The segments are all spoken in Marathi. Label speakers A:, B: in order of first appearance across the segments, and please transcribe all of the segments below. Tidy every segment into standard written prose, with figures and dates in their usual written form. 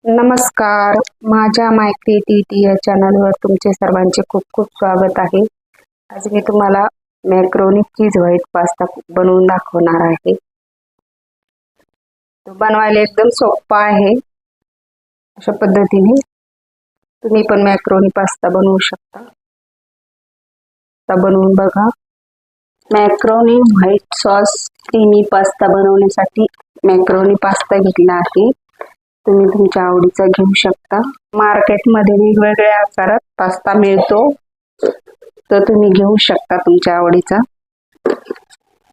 A: नमस्कार, माझ्या माय क्रिएटिव्हिटी या चॅनलवर तुमचे सर्वांचे खूप खूप स्वागत आहे. आज मी तुम्हाला मॅक्रोनी चीज व्हाईट पास्ता बनवून दाखवणार आहे. तो बनवायला एकदम सोपा आहे. अशा पद्धतीने तुम्ही पण मॅक्रोनी पास्ता बनवू शकता. बनवून बघा. Macaroni white sauce creamy pasta बनवण्यासाठी मॅक्रोनी पास्ता घेतला आहे. तुम्ही तुमच्या आवडीचा घेऊ शकता. मार्केटमध्ये वेगवेगळ्या आकारात पास्ता मिळतो, तर तुम्ही घेऊ शकता तुमच्या आवडीचा.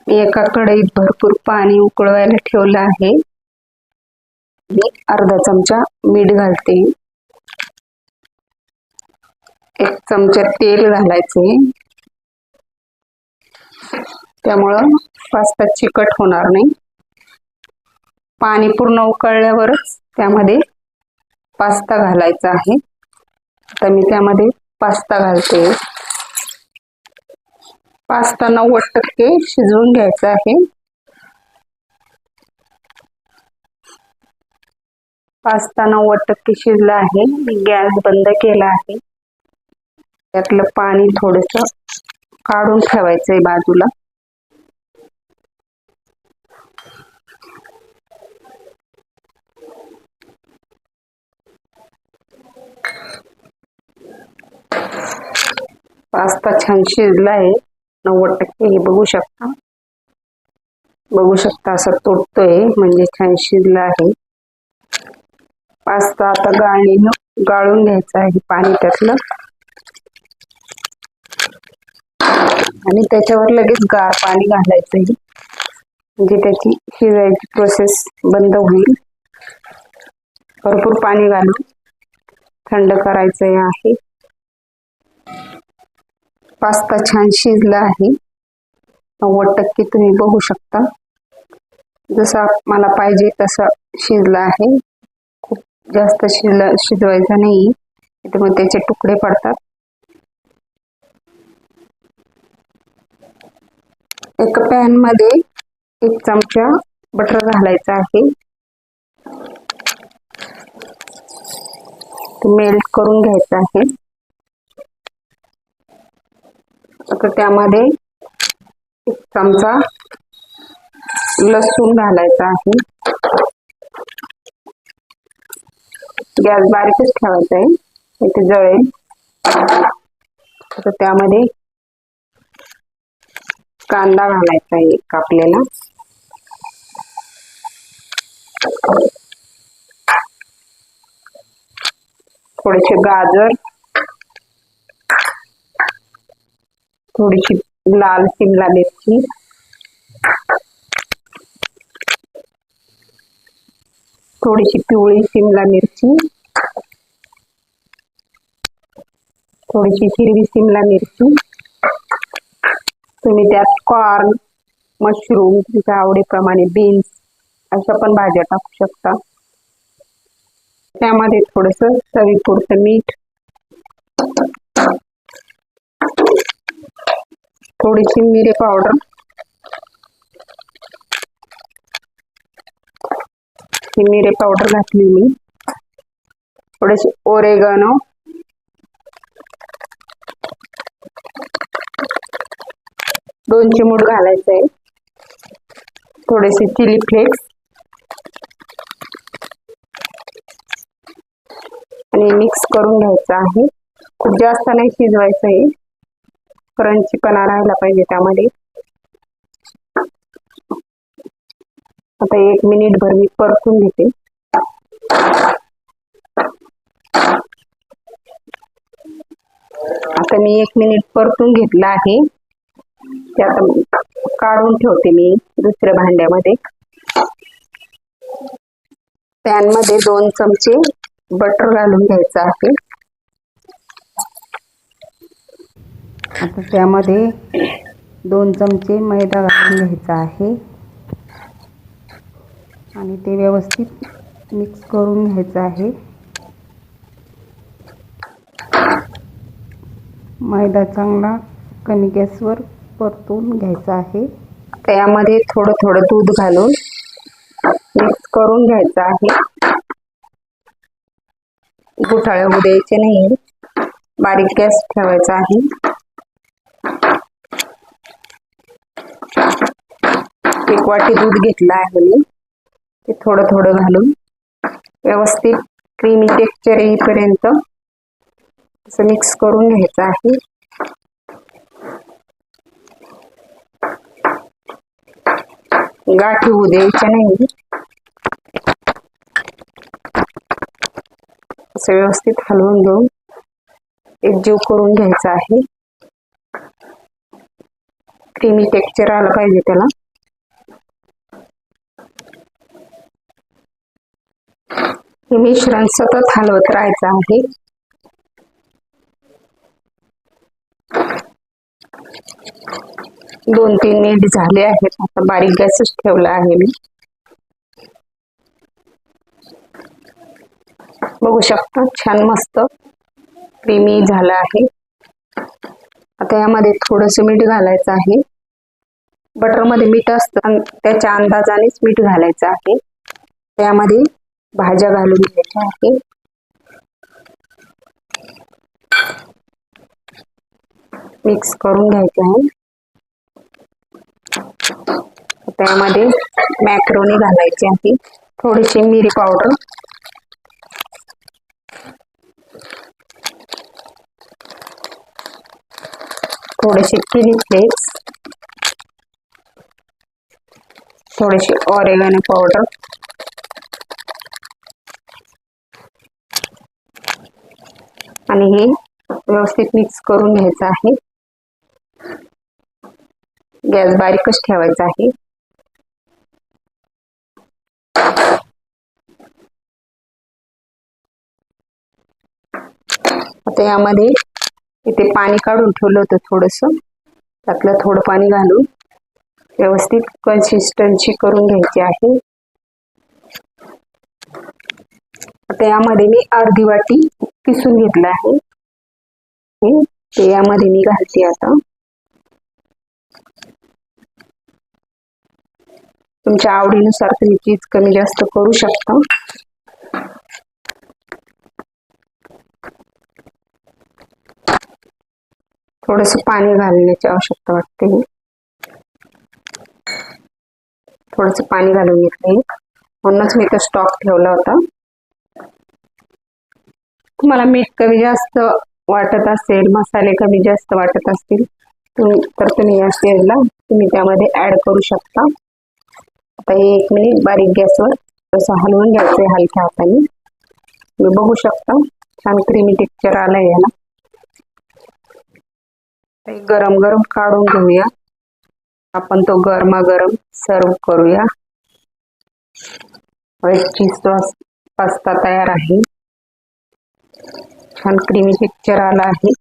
A: मी एका कढईत भरपूर पाणी उकळवायला ठेवलं आहे. मी अर्धा चमचा मीठ घालते. 1 चमचा तेल घालायचे. त्यामुळं पास्ता चिकट होणार नाही. पाणी पूर्ण उकळल्यावरच त्यामध्ये पास्ता घालायचा आहे. आता मी त्यामध्ये पास्ता घालते. पास्ता 90% शिजवून घ्यायचा आहे. पास्ता 90% शिजला आहे. मी गॅस बंद केला आहे. त्यातलं पाणी थोडंसं काढून ठेवायचंय बाजूला. पास्ता छान शिजला आहे 90%. हे बघू शकता असं तुटतोय, म्हणजे छान शिजला आहे. पास्ता आता गाळून घ्यायचा आहे पाणी त्यातलं, आणि त्याच्यावर लगेच गार पाणी घालायचं, म्हणजे त्याची शिजायची प्रोसेस बंद होईल. भरपूर पाणी घालून थंड करायचं आहे. पास्ता छान शिजला आहे 90%. तुम्ही बघू शकता जसा मला पाहिजे तसा शिजला आहे. खूप जास्त शिजवायचा नाही, त्यामुळे त्याचे तुकडे पडतात. एका पॅन मध्ये 1 चमचा बटर घालायचा आहे. मेल्ट करून घ्यायचं आहे. आता त्यामध्ये 1 चमचा लसूण घालायचा आहे. गॅस बारीकच ठेवायचा आहे, इथे जळेल. आता त्यामध्ये कांदा घालायचा आहे कापलेला. थोडेसे गाजर, थोडीशी लाल शिमला मिरची, थोडीशी पिवळी शिमला मिरची, थोडीशी हिरवी शिमला मिरची. तुम्ही त्यात कॉर्न, मशरूम, तुमच्या आवडीप्रमाणे बीन्स अशा पण भाज्या टाकू शकता. त्यामध्ये थोडंसं चवीपुरतं मीठ, थोडीशी मिरे पावडर, ही मिरे पावडर घातली मी. थोडेसे ओरेगानो, दोन चिमूट घालायचे आहे. थोडेसे चिली फ्लेक्स, आणि मिक्स करून घ्यायचं आहे. खूप जास्त नाही शिजवायचं आहे, क्रंचीपणा राहायला पाहिजे त्यामध्ये. आता 1 मिनिटभर मी परतून घेते. आता मी 1 मिनिट परतून घेतला आहे. ते आता काढून ठेवते मी दुसऱ्या भांड्यामध्ये. पॅन मध्ये 2 चमचे बटर घालून घ्यायचं आहे. आता त्यामध्ये 2 चमचे मैदा घालून घ्यायचा आहे, आणि ते व्यवस्थित मिक्स करून घ्यायचं आहे. मैदा चांगला कमी गॅसवर परतून घ्यायचा आहे. त्यामध्ये थोडं थोडं दूध घालून मिक्स करून घ्यायचं आहे. गुठाळे होऊ द्यायचे नाही, बारीक गॅस ठेवायचा आहे. एक वाटी दूध घेतलं आहे मी, ते थोडं थोडं घालून व्यवस्थित क्रीमी टेक्स्चर येईपर्यंत असं मिक्स करून घ्यायचं आहे. गाठी होऊ द्यायच्या नाही, असं व्यवस्थित हलवून घेऊन एकजीव करून घ्यायचा आहे. क्रीमी टेक्स्चर आलं पाहिजे त्याला. हे मिश्रण सतत हलवत राहायचं आहे. दोन तीन मिनिट झाले आहेत. आता बारीक गॅसच ठेवला आहे मी. बघू शकता छान मस्त क्रीमी झाला आहे. आता यामध्ये थोडंसं मीठ घालायचं आहे. बटरमध्ये मीठ असतं, त्याच्या अंदाजानेच मीठ घालायचं आहे. त्यामध्ये भाज्या घालून घ्यायच्या आहे. मिक्स करून घ्यायचे आहे. त्यामध्ये मॅक्रोनी घालायची आहे. थोडीशी मिरी पावडर, थोडेसे चिली फ्लेक्स, थोडीशी ऑरेगॅनो पावडर, आणि हे व्यवस्थित मिक्स करून घ्यायचं आहे. गॅस बारीकच ठेवायचा आहे. आता यामध्ये इथे पाणी काढून ठेवलं होतं थोडंसं, त्यातलं थोडं पाणी घालून व्यवस्थित कन्सिस्टन्सी करून घ्यायची आहे. आता यामध्ये मी अर्धी वाटी किसून घेतलं आहे, ते यामध्ये मी घालते. आता तुमच्या आवडीनुसार तुम्ही चीज कमी जास्त करू शकता. थोडंसं पाणी घालण्याची आवश्यकता वाटते. थोडंसं पाणी घालून घेतले, म्हणूनच मी तो स्टॉक ठेवला होता. तुम्हाला मीठ कमी जास्त वाटत असेल, मसाले कमी जास्त वाटत असतील तर तुम्ही या स्टेजला तुम्ही त्यामध्ये ऍड करू शकता. आता हे 1 मिनिट बारीक गॅसवर तसं हलवून घ्यायचं हलक्या हाताने. तुम्ही बघू शकता छान क्रीमी टेक्स्चर आलंय याला. गरम गरम काढून घेऊया. आपण तो गरमागरम सर्व करूया. व्हाईट चीज सॉस पास्ता तयार आहे. छान क्रीमी टेक्स्चर आला आहे.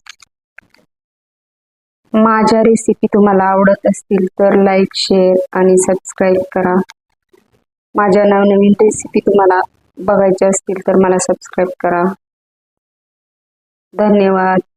A: माझ्या रेसिपी तुम्हाला आवडत असतील तर लाईक, शेअर आणि सबस्क्राईब करा. माझ्या नवनवीन रेसिपी तुम्हाला बघायच्या असतील तर मला सबस्क्राईब करा. धन्यवाद.